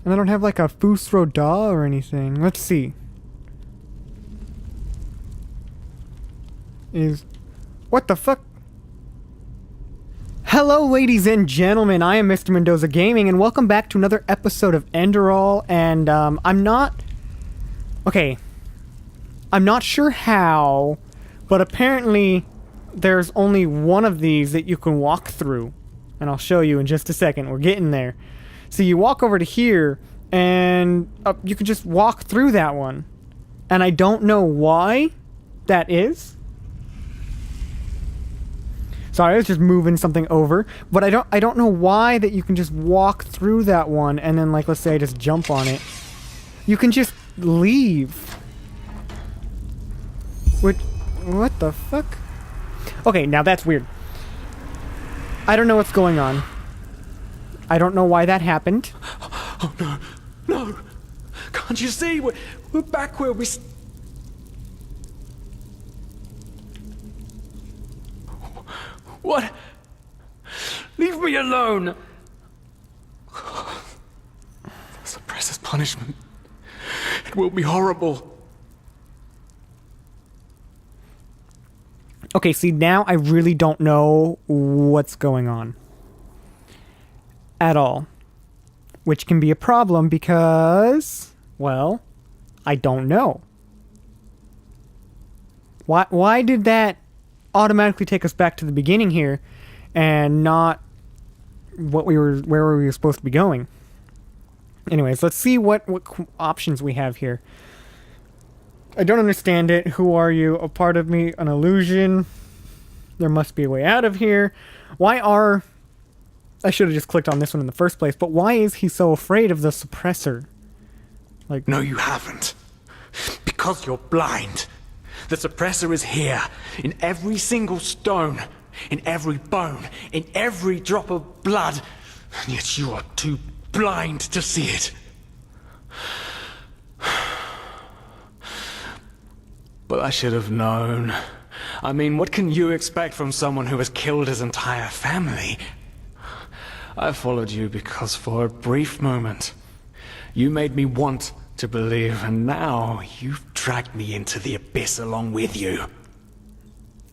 And I don't have like a Fusro Da or anything. Let's see. What the fuck? Hello ladies and gentlemen, I am Mr. Mendoza Gaming and welcome back to another episode of Enderal, and I'm not sure how, but apparently there's only one of these that you can walk through, and I'll show you in just a second. We're getting there. So you walk over to here and you can just walk through that one, and I don't know why that is. Sorry, I was just moving something over, but I don't know why that you can just walk through that one and then, like, let's say I just jump on it. You can just leave. What the fuck? Okay, now that's weird. I don't know what's going on. I don't know why that happened. Oh no, no! Can't you see? We're back where we... What? Leave me alone! The suppressor's punishment. It will be horrible. Okay, see, now I really don't know what's going on. At all. Which can be a problem because, well, I don't know. Why did that automatically take us back to the beginning here and not where we were supposed to be going? Anyways, let's see what options we have here. I don't understand it. Who are you? A part of me? An illusion? There must be a way out of here. I should have just clicked on this one in the first place, but why is he so afraid of the suppressor? Like, no, you haven't. Because you're blind. The suppressor is here, in every single stone, in every bone, in every drop of blood, and yet you are too blind to see it. But I should have known. I mean, what can you expect from someone who has killed his entire family? I followed you because for a brief moment, you made me want to believe, and now you've dragged me into the abyss along with you.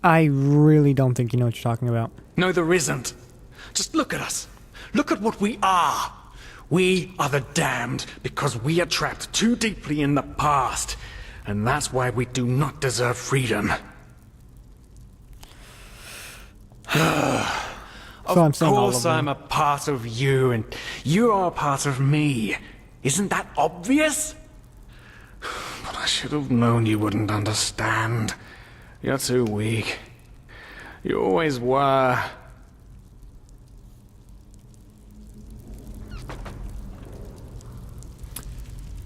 I really don't think you know what you're talking about. No, there isn't. Just look at us. Look at what we are. We are the damned because we are trapped too deeply in the past, and that's why we do not deserve freedom. So of course I'm a part of you, and you are a part of me. Isn't that obvious? But I should have known you wouldn't understand. You're too weak. You always were.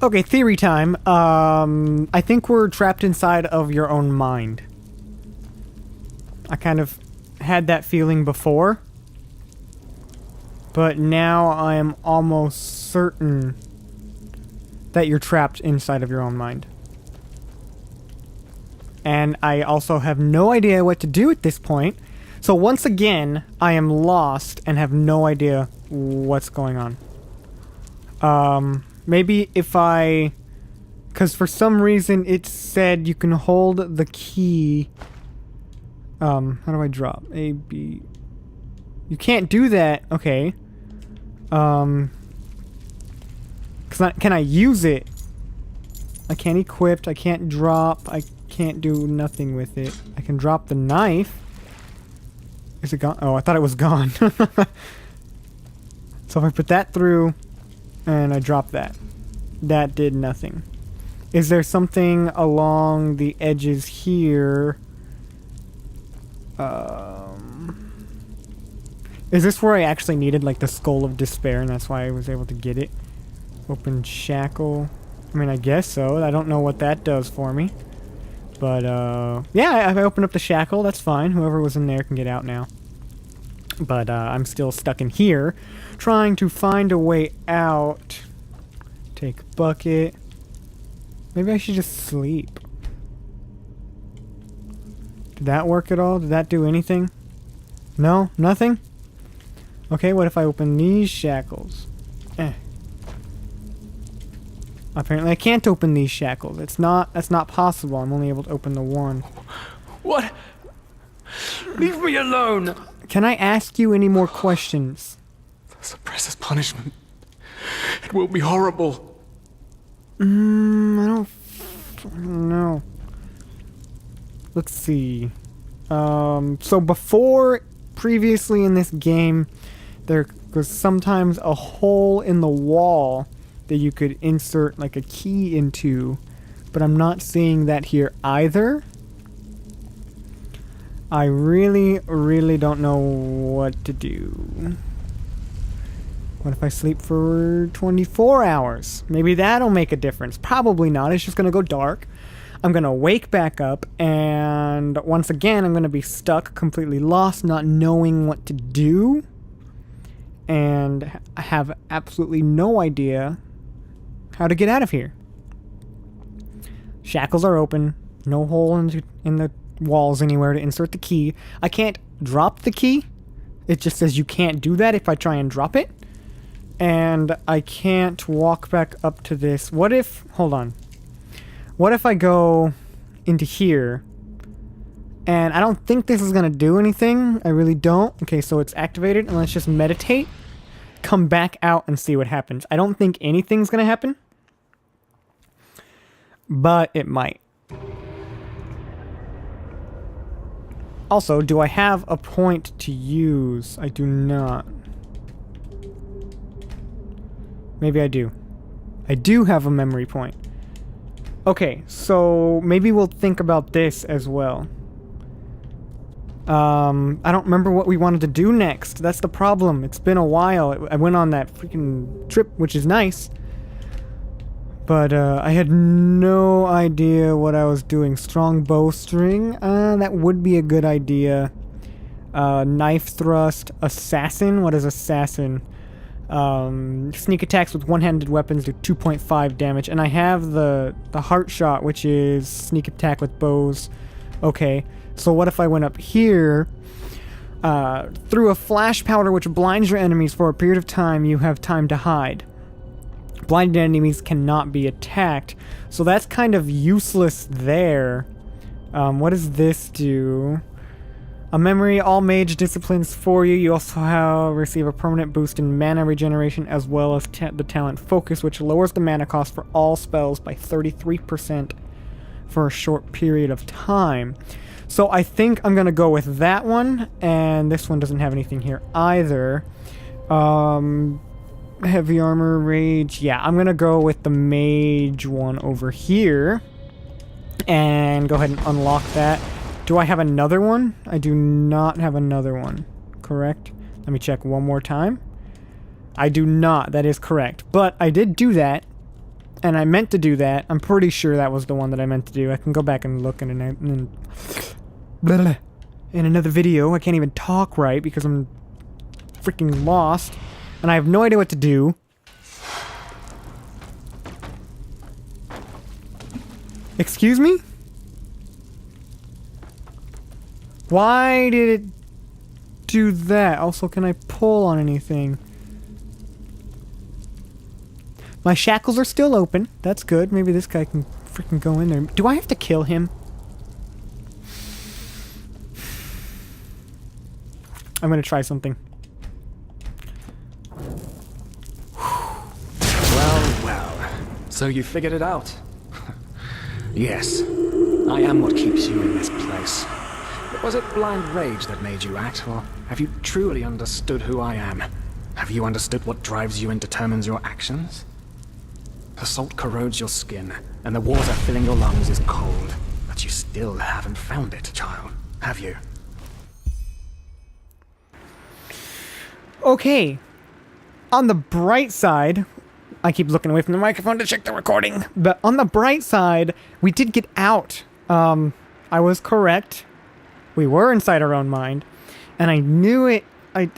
Okay, theory time. I think we're trapped inside of your own mind. I kind of had that feeling before, but now I am almost certain that you're trapped inside of your own mind. And I also have no idea what to do at this point. So once again, I am lost and have no idea what's going on. Maybe if because for some reason it said you can hold the key. How do I drop? A, B. You can't do that. Okay. Can I use it? I can't equip. I can't drop. I can't do nothing with it. I can drop the knife. Is it gone? Oh, I thought it was gone. So if I put that through and I drop that, that did nothing. Is there something along the edges here? Is this where I actually needed, like, the Skull of Despair, and that's why I was able to get it? Open shackle. I mean, I guess so. I don't know what that does for me. But, yeah, if I open up the shackle, that's fine. Whoever was in there can get out now. But, I'm still stuck in here, trying to find a way out. Take bucket. Maybe I should just sleep. Did that work at all? Did that do anything? No? Nothing? Okay, what if I open these shackles? Apparently I can't open these shackles. That's not possible. I'm only able to open the one. What? Leave me alone! Can I ask you any more questions? Suppress punishment. It will be horrible. I don't know. Let's see. So before, previously in this game, there was sometimes a hole in the wall that you could insert like a key into, but I'm not seeing that here either. I really, really don't know what to do. What if I sleep for 24 hours? Maybe that'll make a difference. Probably not. It's just going to go dark. I'm going to wake back up, and once again, I'm going to be stuck, completely lost, not knowing what to do, and I have absolutely no idea how to get out of here. Shackles are open. No hole in the walls anywhere to insert the key. I can't drop the key. It just says you can't do that if I try and drop it. And I can't walk back up to this. What if... Hold on. What if I go into here? And I don't think this is going to do anything. I really don't. Okay, so it's activated. And let's just meditate. Come back out and see what happens. I don't think anything's going to happen. But it might. Also, do I have a point to use? I do not. Maybe I do. I do have a memory point. Okay, so maybe we'll think about this as well. I don't remember what we wanted to do next. That's the problem. It's been a while. I went on that freaking trip, which is nice. But I had no idea what I was doing. Strong bowstring. That would be a good idea. Knife thrust. Assassin. What is assassin? Sneak attacks with one-handed weapons do 2.5 damage. And I have the heart shot, which is sneak attack with bows. Okay. So what if I went up here? Through a flash powder which blinds your enemies for a period of time, you have time to hide. Blinded enemies cannot be attacked. So that's kind of useless there. What does this do? A memory, all mage disciplines for you. You also receive a permanent boost in mana regeneration as well as the talent focus, which lowers the mana cost for all spells by 33% for a short period of time. So I think I'm going to go with that one, and this one doesn't have anything here either. Heavy armor, rage. Yeah, I'm going to go with the mage one over here, and go ahead and unlock that. Do I have another one? I do not have another one. Correct? Let me check one more time. I do not. That is correct. But I did do that, and I meant to do that. I'm pretty sure that was the one that I meant to do. I can go back and look in another video. I can't even talk right because I'm freaking lost, and I have no idea what to do. Excuse me? Why did it do that? Also, can I pull on anything? My shackles are still open. That's good. Maybe this guy can freaking go in there. Do I have to kill him? I'm gonna try something. Well. So you figured it out? Yes. I am what keeps you in this place. Was it blind rage that made you act, or have you truly understood who I am? Have you understood what drives you and determines your actions? The salt corrodes your skin, and the water filling your lungs is cold. But you still haven't found it, child, have you? Okay. On the bright side, I keep looking away from the microphone to check the recording, but on the bright side, we did get out. I was correct. We were inside our own mind, and I knew it. I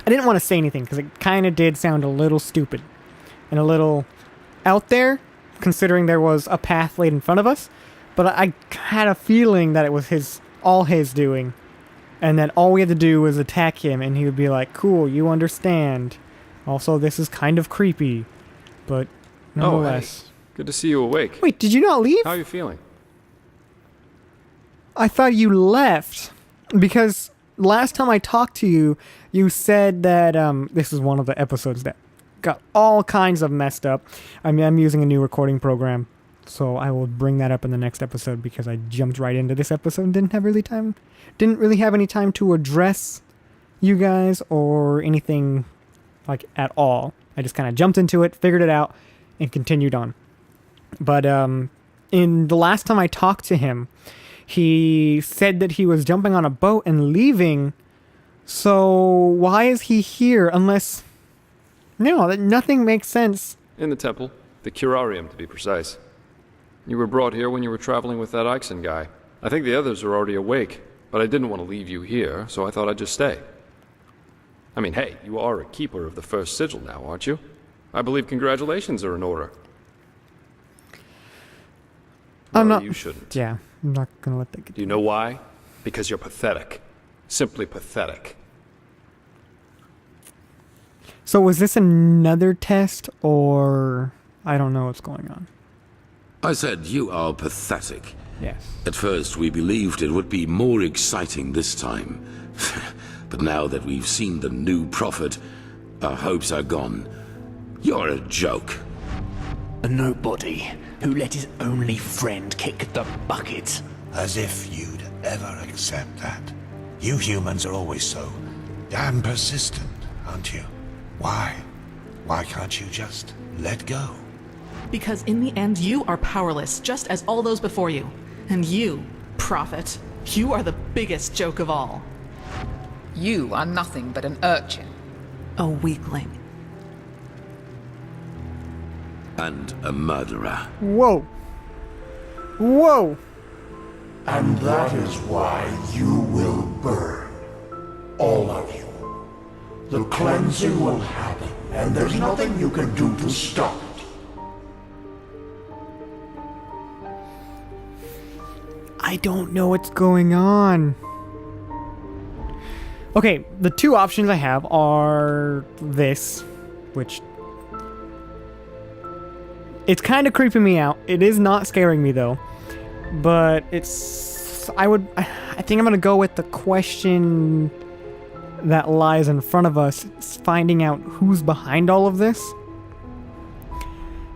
didn't want to say anything because it kind of did sound a little stupid and a little out there, considering there was a path laid in front of us. But I had a feeling that it was all his doing, and that all we had to do was attack him, and he would be like, "Cool, you understand. Also, this is kind of creepy, but nonetheless. Hey. Good to see you awake. Wait, did you not leave? How are you feeling? I thought you left. Because last time I talked to you, you said that, this is one of the episodes that got all kinds of messed up. I mean, I'm using a new recording program, so I will bring that up in the next episode because I jumped right into this episode and didn't really have any time to address you guys or anything like at all. I just kind of jumped into it, figured it out, and continued on. But in the last time I talked to him, he said that he was jumping on a boat and leaving. So why is he here unless... No, nothing makes sense. In the temple. The curarium, to be precise. You were brought here when you were traveling with that Ixon guy. I think the others are already awake, but I didn't want to leave you here, so I thought I'd just stay. I mean, hey, you are a keeper of the first sigil now, aren't you? I believe congratulations are in order. I'm not... You shouldn't. Yeah, I'm not gonna let that get... Do you know why? Because you're pathetic. Simply pathetic. So was this another test, or... I don't know what's going on. I said you are pathetic. Yes. At first we believed it would be more exciting this time. But now that we've seen the new prophet, our hopes are gone. You're a joke. A nobody who let his only friend kick the bucket. As if you'd ever accept that. You humans are always so damn persistent, aren't you? Why? Why can't you just let go? Because in the end, you are powerless, just as all those before you. And you, prophet, you are the biggest joke of all. You are nothing but an urchin. A weakling. And a murderer. Whoa. Whoa. And that is why you will burn. All of you. The cleansing will happen, and there's nothing you can do to stop it. I don't know what's going on. Okay, the two options I have are this, which... It's kind of creeping me out. It is not scaring me, though. But it's... I think I'm going to go with the question that lies in front of us. It's finding out who's behind all of this.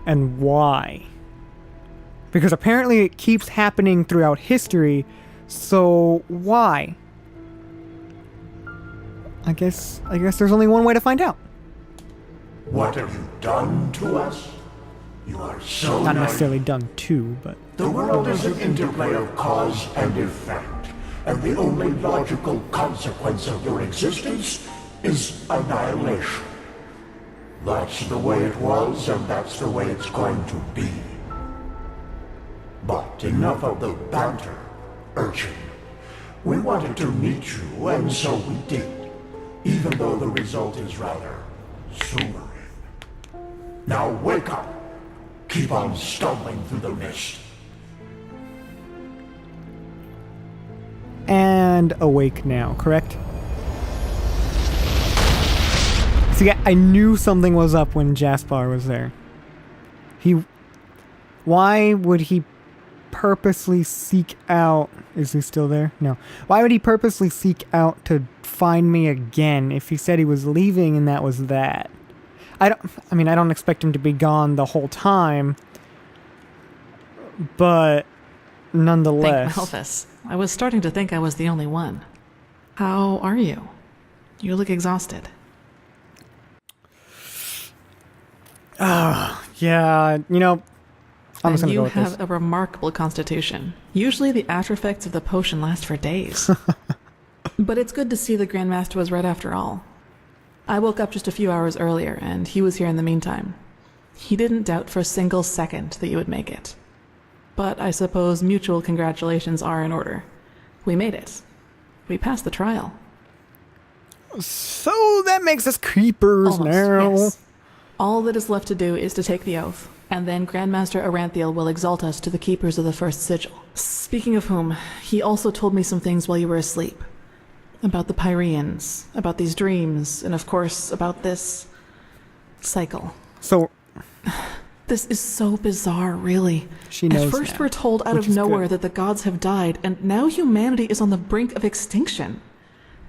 And why. Because apparently it keeps happening throughout history, so why? I guess there's only one way to find out. What have you done to us? You are so Not naive. necessarily done to, but... The world is an interplay of cause and effect, and the only logical consequence of your existence is annihilation. That's the way it was, and that's the way it's going to be. But enough of the banter, urchin. We wanted to meet you, and so we did, even though the result is rather sobering. Now wake up! Keep on stumbling through the mist. And awake now, correct? See, I knew something was up when Jaspar was there. Why would he purposely seek out... Is he still there? No. Why would he purposely seek out to find me again if he said he was leaving and that was that? I don't expect him to be gone the whole time, but nonetheless... Thank Malthus. I was starting to think I was the only one. How are you? You look exhausted. Yeah, I'm just gonna go You with this. have a remarkable constitution. Usually the after effects of the potion last for days. But it's good to see the Grandmaster was right after all. I woke up just a few hours earlier, and he was here in the meantime. He didn't doubt for a single second that you would make it. But I suppose mutual congratulations are in order. We made it. We passed the trial. So that makes us creepers Almost, now. yes. All that is left to do is to take the oath, and then Grandmaster Aranthiel will exalt us to the keepers of the first sigil. Speaking of whom, he also told me some things while you were asleep. About the Pyreans, about these dreams, and of course, about this cycle. So, This is so bizarre, really. She knows At first now, we're told out which of is nowhere good. that the gods have died, and now humanity is on the brink of extinction.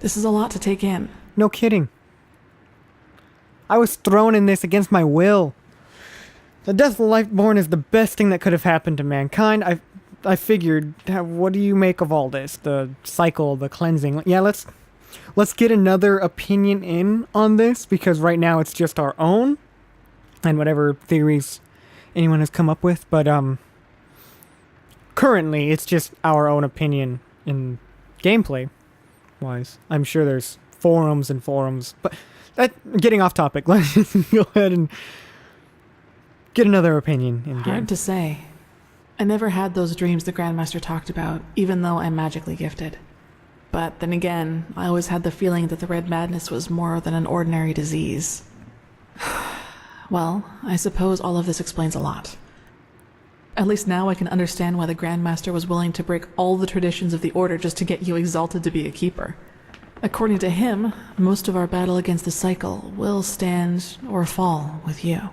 This is a lot to take in. No kidding. I was thrown in this against my will. The death of the Lightborn is the best thing that could have happened to mankind. I figured, what do you make of all this? The cycle, the cleansing. Yeah, let's get another opinion in on this, because right now it's just our own and whatever theories anyone has come up with, but currently it's just our own opinion in gameplay wise. I'm sure there's forums and forums, but getting off topic. Let's just go ahead and get another opinion in game. Hard to say. I never had those dreams the Grandmaster talked about, even though I'm magically gifted. But then again, I always had the feeling that the Red Madness was more than an ordinary disease. Well, I suppose all of this explains a lot. At least now I can understand why the Grandmaster was willing to break all the traditions of the Order just to get you exalted to be a keeper. According to him, most of our battle against the cycle will stand or fall with you.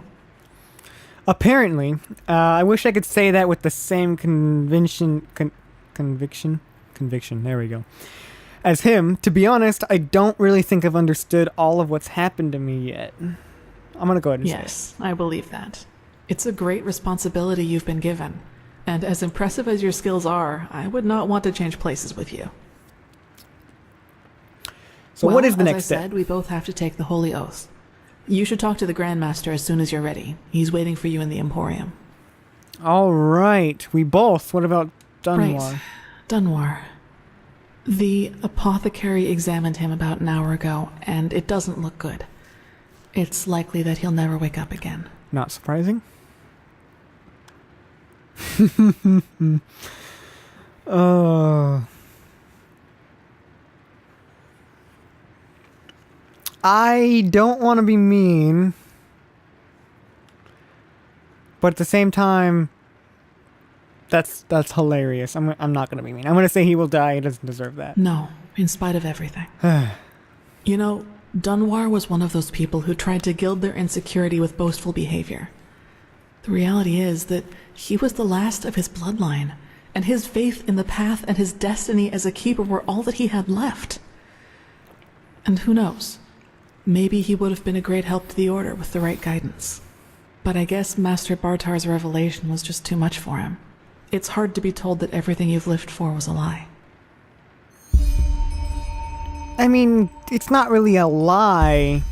Apparently, I wish I could say that with the same conviction, there we go, as him. To be honest, I don't really think I've understood all of what's happened to me yet. I'm gonna go ahead and say it. Yes, I believe that. It's a great responsibility you've been given, and as impressive as your skills are, I would not want to change places with you. So Well, what is the as next I step? said, we both have to take the Holy Oath. You should talk to the Grandmaster as soon as you're ready. He's waiting for you in the Emporium. All right, we both. What about Dunwar? Right. Dunwar. The apothecary examined him about an hour ago, and it doesn't look good. It's likely that he'll never wake up again. Not surprising. I don't want to be mean, but at the same time, that's hilarious. I'm not going to be mean. I'm going to say he will die. He doesn't deserve that. No, in spite of everything. You know, Dunwar was one of those people who tried to gild their insecurity with boastful behavior. The reality is that he was the last of his bloodline, and his faith in the path and his destiny as a keeper were all that he had left. And who knows? Maybe he would have been a great help to the Order with the right guidance. But I guess Master Bartar's revelation was just too much for him. It's hard to be told that everything you've lived for was a lie. I mean, it's not really a lie.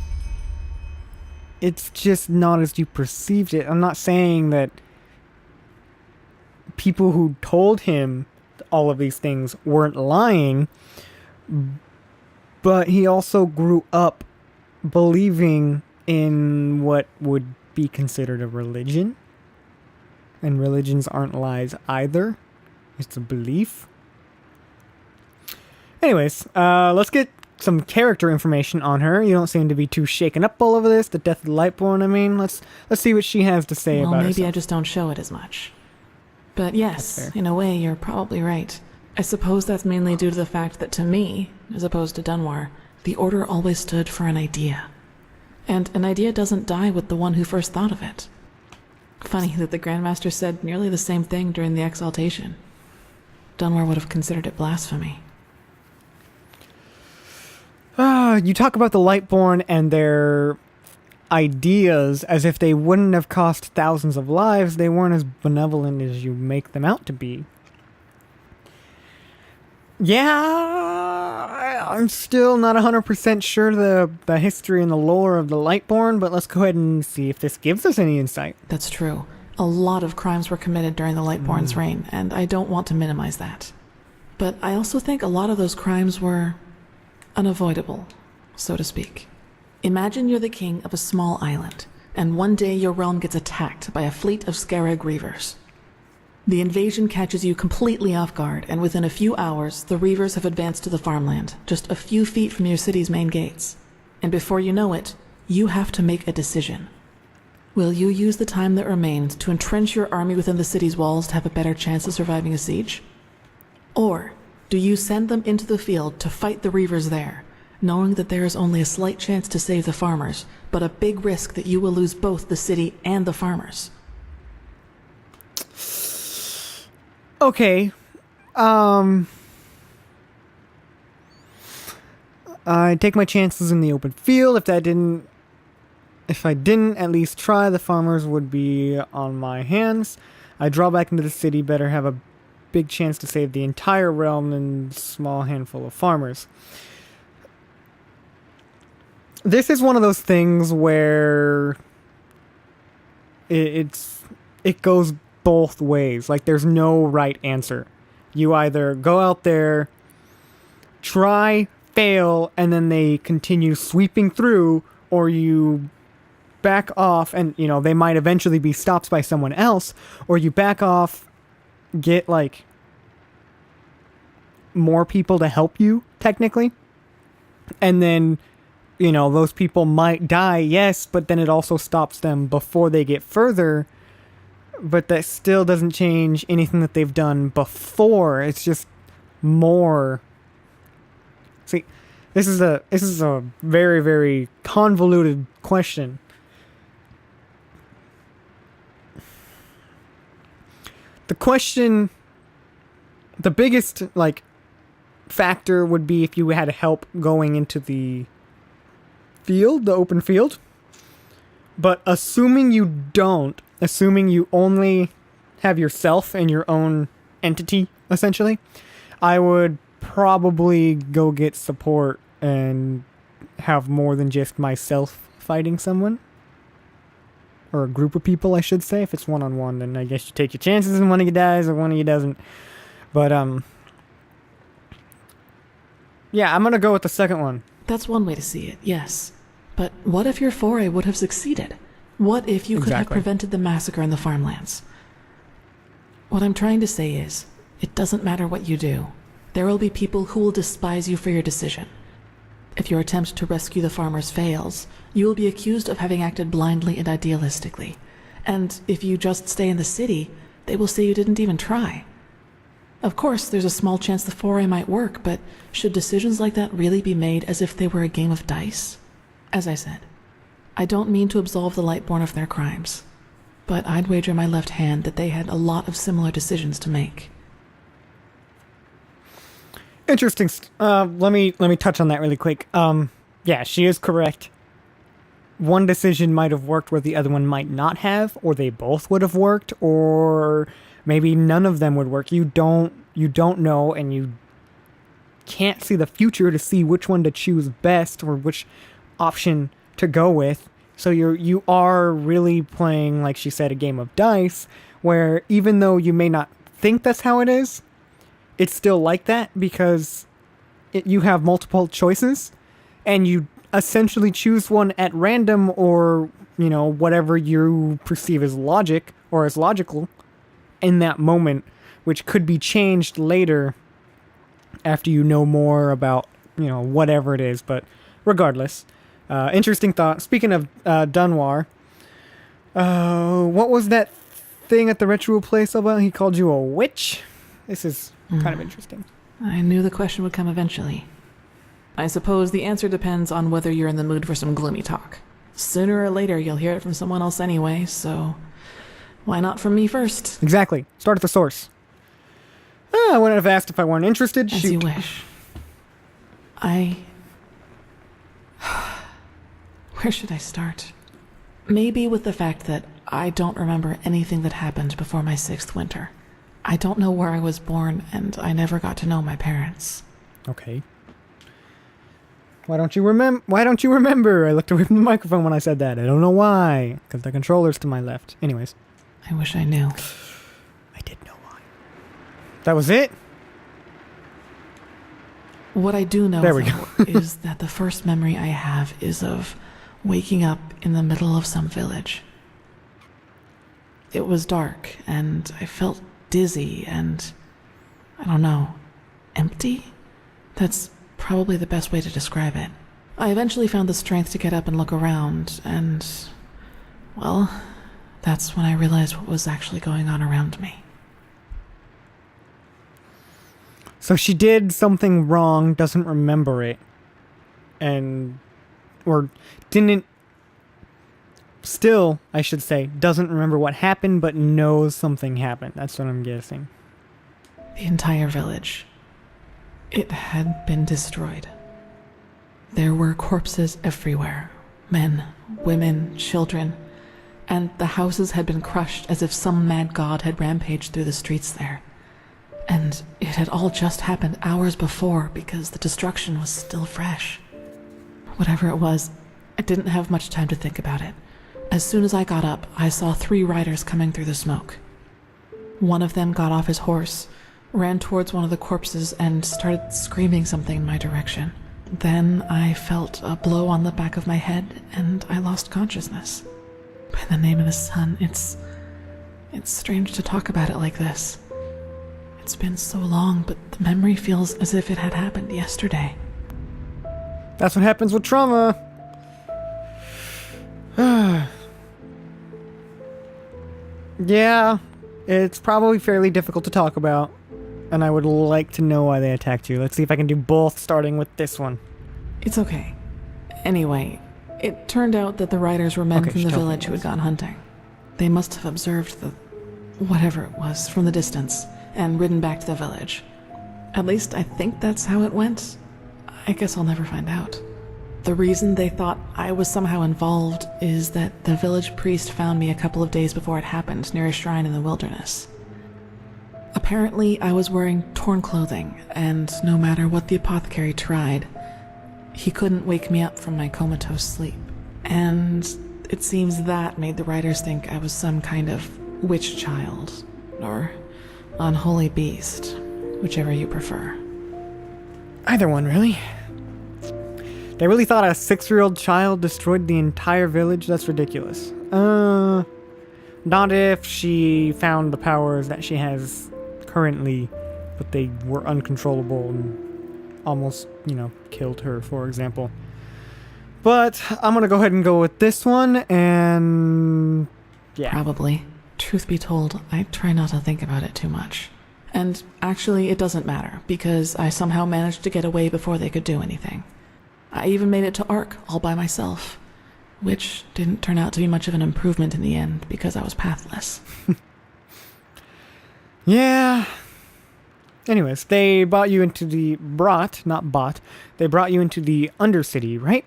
It's just not as you perceived it. I'm not saying that people who told him all of these things weren't lying, but he also grew up believing in what would be considered a religion. And religions aren't lies either. It's a belief. Anyways, let's get some character information on her. You don't seem to be too shaken up all over this. The death of the Lightborn, I mean. Let's see what she has to say Well, about maybe herself. I just don't show it as much. But yes, That's fair. in a way, you're probably right. I suppose that's mainly due to the fact that to me, as opposed to Dunwar, the Order always stood for an idea. And an idea doesn't die with the one who first thought of it. Funny that the Grandmaster said nearly the same thing during the exaltation. Dunwar would have considered it blasphemy. You talk about the Lightborn and their ideas as if they wouldn't have cost thousands of lives. They weren't as benevolent as you make them out to be. Yeah, I'm still not 100% sure the history and the lore of the Lightborn, but let's go ahead and see if this gives us any insight. That's true. A lot of crimes were committed during the Lightborn's reign, and I don't want to minimize that. But I also think a lot of those crimes were unavoidable, so to speak. Imagine you're the king of a small island, and one day your realm gets attacked by a fleet of Scarab Reavers. The invasion catches you completely off guard, and within a few hours, the Reavers have advanced to the farmland, just a few feet from your city's main gates. And before you know it, you have to make a decision. Will you use the time that remains to entrench your army within the city's walls to have a better chance of surviving a siege? Or do you send them into the field to fight the Reavers there, knowing that there is only a slight chance to save the farmers, but a big risk that you will lose both the city and the farmers? Okay. I take my chances in the open field. If I didn't at least try, the farmers would be on my hands. I draw back into the city, better have a big chance to save the entire realm than a small handful of farmers. This is one of those things where it goes both ways. Like, there's no right answer. You either go out there, try, fail, and then they continue sweeping through, or you back off and, you know, they might eventually be stopped by someone else, or you back off, get, like, more people to help you, technically, and then, you know, those people might die, yes, but then it also stops them before they get further, but that still doesn't change anything that they've done before. It's just more. See, this is a very, very convoluted question. The question, the biggest, like, factor would be if you had help going into the field, the open field. But assuming you don't, assuming you only have yourself and your own entity, essentially, I would probably go get support and have more than just myself fighting someone. Or a group of people, I should say. If it's one-on-one, then I guess you take your chances and one of you dies or one of you doesn't. But, yeah, I'm gonna go with the second one. That's one way to see it, yes. But what if your foray would have succeeded? What if you could have prevented the massacre in the farmlands? What I'm trying to say is, it doesn't matter what you do. There will be people who will despise you for your decision. If your attempt to rescue the farmers fails, you will be accused of having acted blindly and idealistically. And if you just stay in the city, they will say you didn't even try. Of course, there's a small chance the foray might work, but should decisions like that really be made as if they were a game of dice? As I said, I don't mean to absolve the Lightborn of their crimes, but I'd wager my left hand that they had a lot of similar decisions to make. Interesting. Let me touch on that really quick. Yeah, she is correct. One decision might have worked where the other one might not have, or they both would have worked, or maybe none of them would work. You don't know, and you can't see the future to see which one to choose best or which option to go with. So you are really playing, like she said, a game of dice, where even though you may not think that's how it is, it's still like that because you have multiple choices, and you essentially choose one at random, or, you know, whatever you perceive as logic or as logical in that moment, which could be changed later after you know more about, you know, whatever it is. But regardless, interesting thought. Speaking of Dunwar, what was that thing at the ritual place about? He called you a witch? This is kind of interesting. I knew the question would come eventually. I suppose the answer depends on whether you're in the mood for some gloomy talk. Sooner or later, you'll hear it from someone else anyway, so why not from me first? Exactly. Start at the source. I wouldn't have asked if I weren't interested. As Shoot. you wish. Where should I start? Maybe with the fact that I don't remember anything that happened before my 6th winter. I don't know where I was born, and I never got to know my parents. Okay. Why don't you remember? I looked away from the microphone when I said that. I don't know why. Because the controller's to my left. Anyways. I wish I knew. I did know why. That was it? What I do know, there we though, go. is that the first memory I have is of waking up in the middle of some village. It was dark, and I felt dizzy and, I don't know, empty? That's probably the best way to describe it. I eventually found the strength to get up and look around, and, well, that's when I realized what was actually going on around me. So she did something wrong, doesn't remember it, or didn't, still, I should say, doesn't remember what happened, but knows something happened. That's what I'm guessing. The entire village. It had been destroyed. There were corpses everywhere. Men, women, children. And the houses had been crushed as if some mad god had rampaged through the streets there. And it had all just happened hours before because the destruction was still fresh. Whatever it was, I didn't have much time to think about it. As soon as I got up, I saw 3 riders coming through the smoke. One of them got off his horse, ran towards one of the corpses, and started screaming something in my direction. Then I felt a blow on the back of my head, and I lost consciousness. By the name of the sun, it's strange to talk about it like this. It's been so long, but the memory feels as if it had happened yesterday. That's what happens with trauma. Yeah, it's probably fairly difficult to talk about, and I would like to know why they attacked you. Let's see if I can do both, starting with this one. It's okay. Anyway, it turned out that the riders were men from the village who had gone hunting. They must have observed the whatever it was from the distance and ridden back to the village. At least I think that's how it went. I guess I'll never find out. The reason they thought I was somehow involved is that the village priest found me a couple of days before it happened near a shrine in the wilderness. Apparently, I was wearing torn clothing, and no matter what the apothecary tried, he couldn't wake me up from my comatose sleep. And it seems that made the riders think I was some kind of witch child, or unholy beast, whichever you prefer. Either one, really. They really thought a 6-year-old child destroyed the entire village? That's ridiculous. Not if she found the powers that she has currently, but they were uncontrollable and almost, killed her, for example. But I'm gonna go ahead and go with this one, and yeah. Probably. Truth be told, I try not to think about it too much. And actually, it doesn't matter, because I somehow managed to get away before they could do anything. I even made it to Ark all by myself, which didn't turn out to be much of an improvement in the end because I was pathless. Yeah. Anyways, they brought you into the they brought you into the Undercity, right?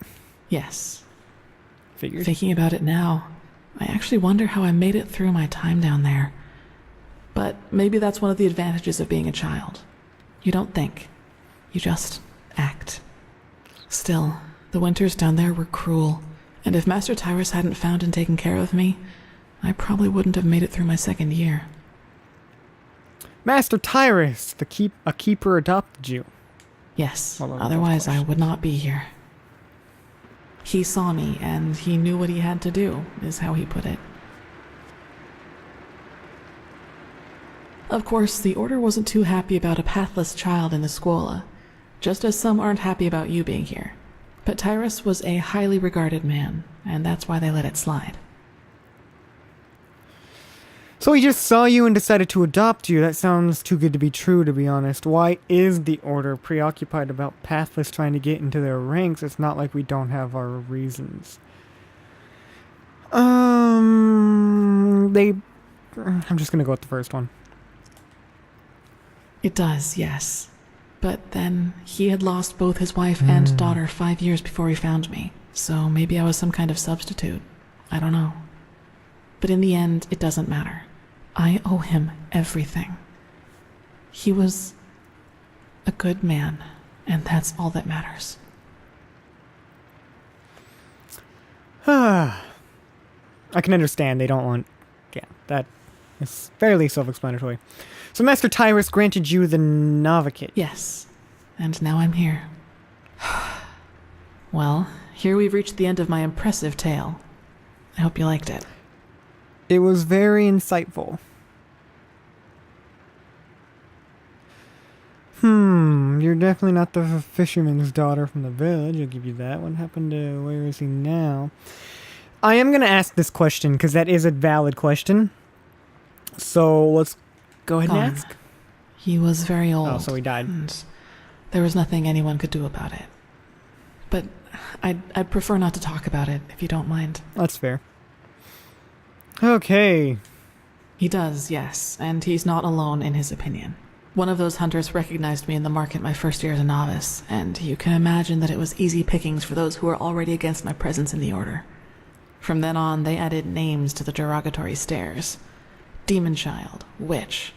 Yes. Figured. Thinking about it now, I actually wonder how I made it through my time down there. But maybe that's one of the advantages of being a child. You don't think. You just act. Still, the winters down there were cruel, and if Master Tyrus hadn't found and taken care of me, I probably wouldn't have made it through my 2nd year. Master Tyrus, a keeper adopted you. Yes, otherwise I would not be here. He saw me, and he knew what he had to do, is how he put it. Of course, the Order wasn't too happy about a pathless child in the Scuola, just as some aren't happy about you being here. But Tyrus was a highly regarded man, and that's why they let it slide. So he just saw you and decided to adopt you. That sounds too good to be true, to be honest. Why is the Order preoccupied about pathless trying to get into their ranks? It's not like we don't have our reasons. I'm just gonna go with the first one. It does, yes. But then he had lost both his wife and daughter 5 years before he found me, so maybe I was some kind of substitute. I don't know. But in the end, it doesn't matter. I owe him everything. He was a good man, and that's all that matters. I can understand they don't want... Yeah, that is fairly self-explanatory. So Master Tyrus granted you the Novicate. Yes, and now I'm here. Well, here we've reached the end of my impressive tale. I hope you liked it. It was very insightful. You're definitely not the fisherman's daughter from the village, I'll give you that. What happened to... where is he now? I am going to ask this question, because that is a valid question. So, let's go ahead and ask. He was very old. Oh, so he died. And there was nothing anyone could do about it. But I'd prefer not to talk about it, if you don't mind. That's fair. Okay. He does, yes, and he's not alone in his opinion. One of those hunters recognized me in the market my first year as a novice, and you can imagine that it was easy pickings for those who were already against my presence in the Order. From then on, they added names to the derogatory stares. Demon Child, Witch,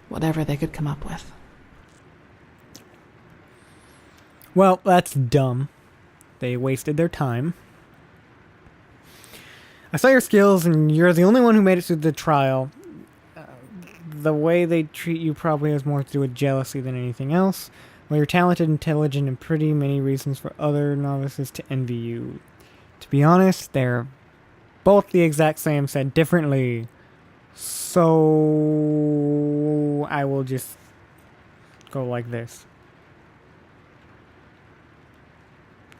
whatever they could come up with. Well, that's dumb. They wasted their time. I saw your skills, and you're the only one who made it through the trial. The way they treat you probably has more to do with jealousy than anything else. Well, you're talented, intelligent, and pretty many reasons for other novices to envy you. To be honest, they're both the exact same, said differently. So I will just go like this.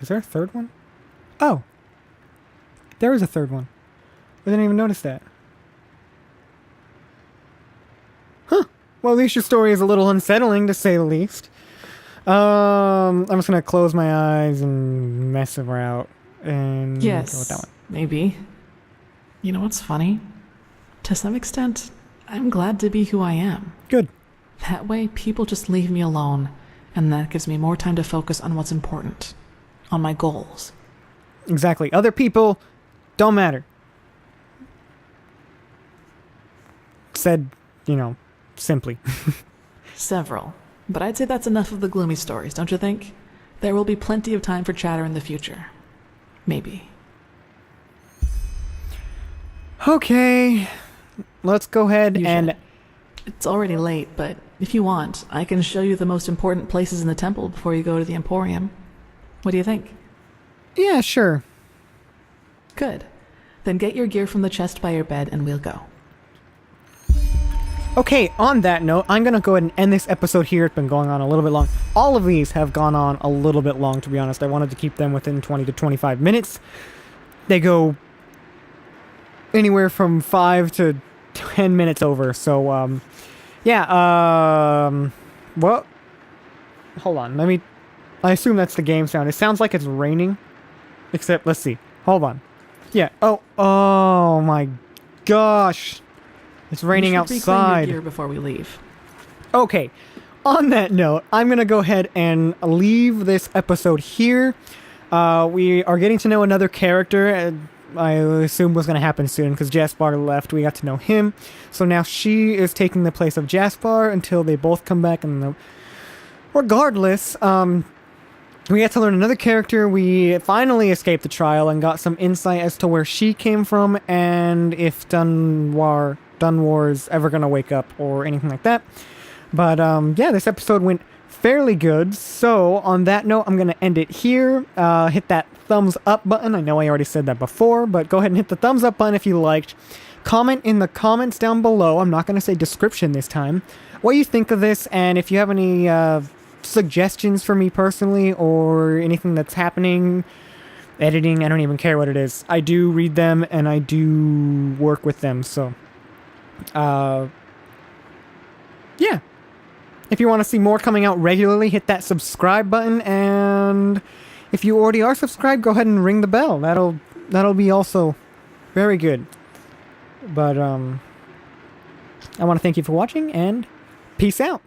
Is there a third one? Oh. There is a third one. I didn't even notice that. Huh. Well, at least your story is a little unsettling, to say the least. I'm just gonna close my eyes and mess around and go with that one. Maybe. You know what's funny? To some extent, I'm glad to be who I am. Good. That way, people just leave me alone, and that gives me more time to focus on what's important. On my goals. Exactly. Other people don't matter. Said, simply. Several. But I'd say that's enough of the gloomy stories, don't you think? There will be plenty of time for chatter in the future. Maybe. Okay. Let's go ahead and... It's already late, but if you want, I can show you the most important places in the temple before you go to the Emporium. What do you think? Yeah, sure. Good. Then get your gear from the chest by your bed and we'll go. Okay, on that note, I'm going to go ahead and end this episode here. It's been going on a little bit long. All of these have gone on a little bit long, to be honest. I wanted to keep them within 20 to 25 minutes. They go anywhere from 5 to 10 minutes over. So, well, hold on. I assume that's the game sound. It sounds like it's raining. Except, let's see. Hold on. Yeah. Oh my gosh. It's raining outside. Reclaim your gear before we leave. Okay. On that note, I'm going to go ahead and leave this episode here. We are getting to know another character. I assume was going to happen soon because Jaspar left. We got to know him. So now she is taking the place of Jaspar until they both come back. And regardless, we got to learn another character. We finally escaped the trial and got some insight as to where she came from and if Dunwar's ever going to wake up or anything like that. But yeah, this episode went fairly good. So on that note, I'm going to end it here. Hit that thumbs up button. I know I already said that before, but go ahead and hit the thumbs up button if you liked. Comment in the comments down below. I'm not going to say description this time. What you think of this, and if you have any suggestions for me personally or anything that's happening, editing, I don't even care what it is. I do read them and I do work with them. So, yeah. If you want to see more coming out regularly, hit that subscribe button, and if you already are subscribed, go ahead and ring the bell. That'll be also very good. But I want to thank you for watching, and peace out.